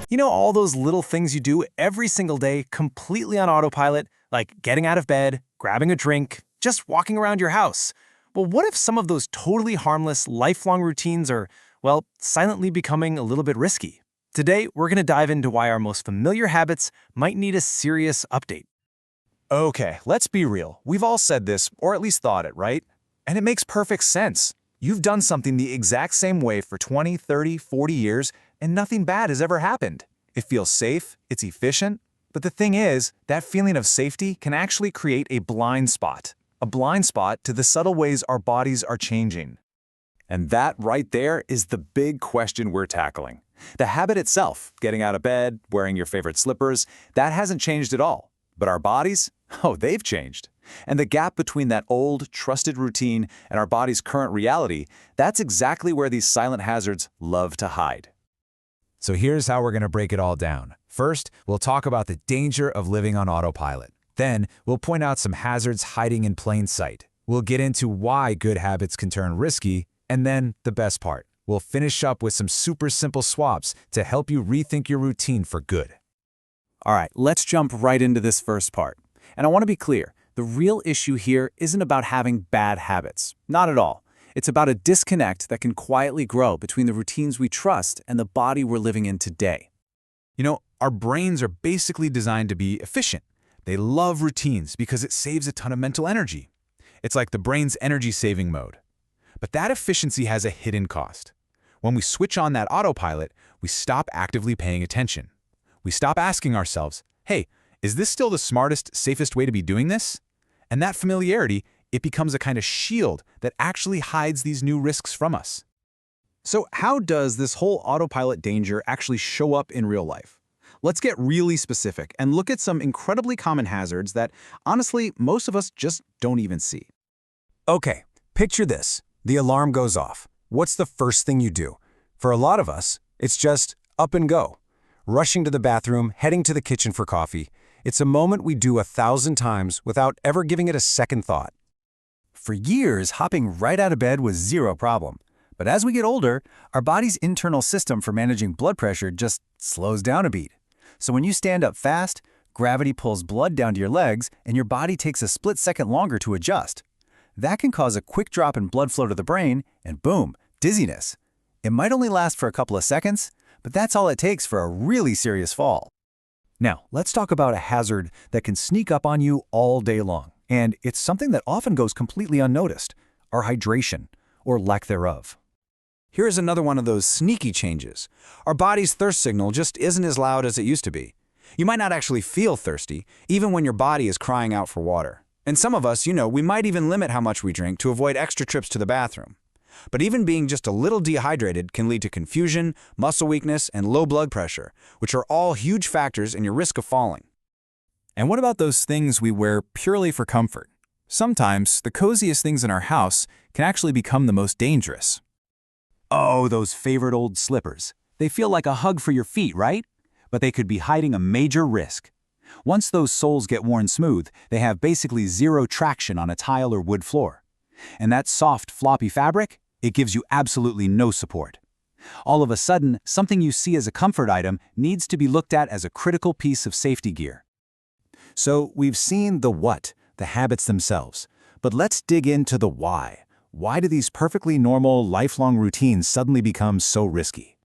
You know, all those little things you do every single day completely on autopilot, like getting out of bed, grabbing a drink, just walking around your house. Well, what if some of those totally harmless, lifelong routines are, well, silently becoming a little bit risky? Today, we're going to dive into why our most familiar habits might need a serious update. Okay, let's be real. We've all said this, or at least thought it, right? And it makes perfect sense. You've done something the exact same way for 20, 30, 40 years, and nothing bad has ever happened. It feels safe, it's efficient, but the thing is, that feeling of safety can actually create a blind spot to the subtle ways our bodies are changing. And that right there is the big question we're tackling. The habit itself, getting out of bed, wearing your favorite slippers, that hasn't changed at all. But our bodies? Oh, they've changed. And the gap between that old, trusted routine and our body's current reality, that's exactly where these silent hazards love to hide. So here's how we're going to break it all down. First, we'll talk about the danger of living on autopilot. Then, we'll point out some hazards hiding in plain sight. We'll get into why good habits can turn risky, and then, the best part, we'll finish up with some super simple swaps to help you rethink your routine for good. All right, let's jump right into this first part. And I want to be clear, the real issue here isn't about having bad habits. Not at all. It's about a disconnect that can quietly grow between the routines we trust and the body we're living in today. You know, our brains are basically designed to be efficient. They love routines because it saves a ton of mental energy. It's like the brain's energy-saving mode. But that efficiency has a hidden cost. When we switch on that autopilot, we stop actively paying attention. We stop asking ourselves, hey, is this still the smartest, safest way to be doing this? And that familiarity, it becomes a kind of shield that actually hides these new risks from us. So how does this whole autopilot danger actually show up in real life? Let's get really specific and look at some incredibly common hazards that, honestly, most of us just don't even see. Okay, picture this. The alarm goes off. What's the first thing you do? For a lot of us, it's just up and go. Rushing to the bathroom, heading to the kitchen for coffee. It's a moment we do 1,000 times without ever giving it a second thought. For years, hopping right out of bed was zero problem. But as we get older, our body's internal system for managing blood pressure just slows down a beat. So when you stand up fast, gravity pulls blood down to your legs and your body takes a split second longer to adjust. That can cause a quick drop in blood flow to the brain and boom, dizziness. It might only last for a couple of seconds, but that's all it takes for a really serious fall. Now, let's talk about a hazard that can sneak up on you all day long. And it's something that often goes completely unnoticed, our hydration, or lack thereof. Here's another one of those sneaky changes. Our body's thirst signal just isn't as loud as it used to be. You might not actually feel thirsty, even when your body is crying out for water. And some of us, we might even limit how much we drink to avoid extra trips to the bathroom. But even being just a little dehydrated can lead to confusion, muscle weakness, and low blood pressure, which are all huge factors in your risk of falling. And what about those things we wear purely for comfort? Sometimes, the coziest things in our house can actually become the most dangerous. Oh, those favorite old slippers. They feel like a hug for your feet, right? But they could be hiding a major risk. Once those soles get worn smooth, they have basically zero traction on a tile or wood floor. And that soft, floppy fabric, it gives you absolutely no support. All of a sudden, something you see as a comfort item needs to be looked at as a critical piece of safety gear. So we've seen the what, the habits themselves. But let's dig into the why. Why do these perfectly normal, lifelong routines suddenly become so risky?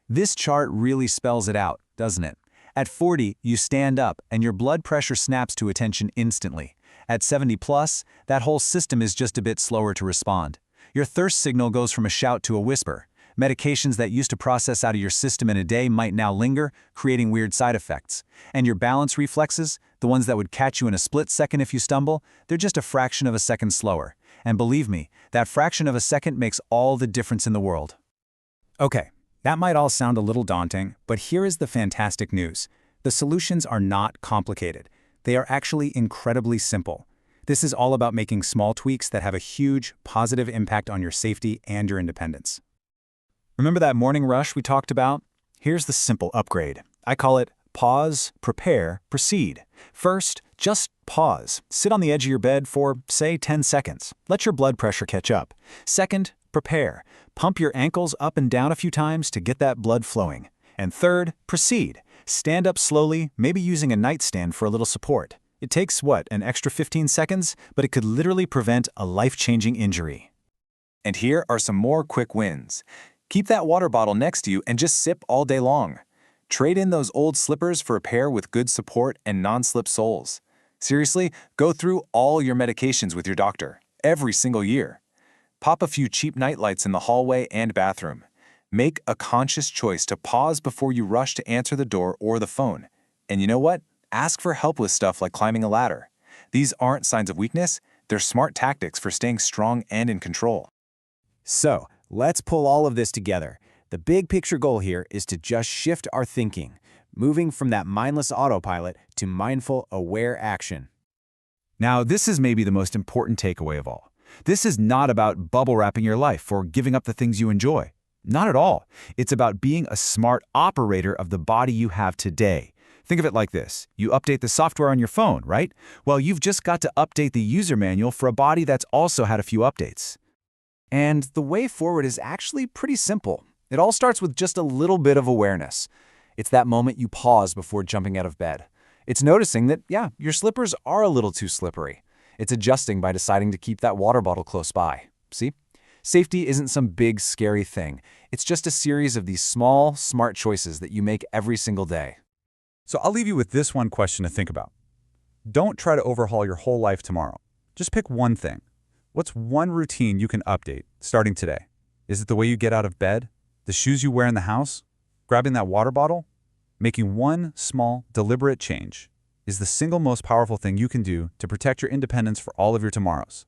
This chart really spells it out, doesn't it? At 40, you stand up and your blood pressure snaps to attention instantly. At 70 plus, that whole system is just a bit slower to respond. Your thirst signal goes from a shout to a whisper. Medications that used to process out of your system in a day might now linger, creating weird side effects. And your balance reflexes, the ones that would catch you in a split second if you stumble, they're just a fraction of a second slower. And believe me, that fraction of a second makes all the difference in the world. Okay, that might all sound a little daunting, but here is the fantastic news. The solutions are not complicated. They are actually incredibly simple. This is all about making small tweaks that have a huge, positive impact on your safety and your independence. Remember that morning rush we talked about? Here's the simple upgrade. I call it pause, prepare, proceed. First, just pause. Sit on the edge of your bed for, say, 10 seconds. Let your blood pressure catch up. Second, prepare. Pump your ankles up and down a few times to get that blood flowing. And third, proceed. Stand up slowly, maybe using a nightstand for a little support. It takes, an extra 15 seconds, but it could literally prevent a life-changing injury. And here are some more quick wins. Keep that water bottle next to you and just sip all day long. Trade in those old slippers for a pair with good support and non-slip soles. Seriously, go through all your medications with your doctor, every single year. Pop a few cheap nightlights in the hallway and bathroom. Make a conscious choice to pause before you rush to answer the door or the phone. And you know what? Ask for help with stuff like climbing a ladder. These aren't signs of weakness, they're smart tactics for staying strong and in control. So, let's pull all of this together. The big picture goal here is to just shift our thinking, moving from that mindless autopilot to mindful, aware action. Now, this is maybe the most important takeaway of all. This is not about bubble wrapping your life or giving up the things you enjoy. Not at all. It's about being a smart operator of the body you have today. Think of it like this. You update the software on your phone, right? Well, you've just got to update the user manual for a body that's also had a few updates. And the way forward is actually pretty simple. It all starts with just a little bit of awareness. It's that moment you pause before jumping out of bed. It's noticing that, your slippers are a little too slippery. It's adjusting by deciding to keep that water bottle close by. See? Safety isn't some big, scary thing. It's just a series of these small, smart choices that you make every single day. So I'll leave you with this one question to think about. Don't try to overhaul your whole life tomorrow. Just pick one thing. What's one routine you can update starting today? Is it the way you get out of bed? The shoes you wear in the house? Grabbing that water bottle? Making one small, deliberate change is the single most powerful thing you can do to protect your independence for all of your tomorrows.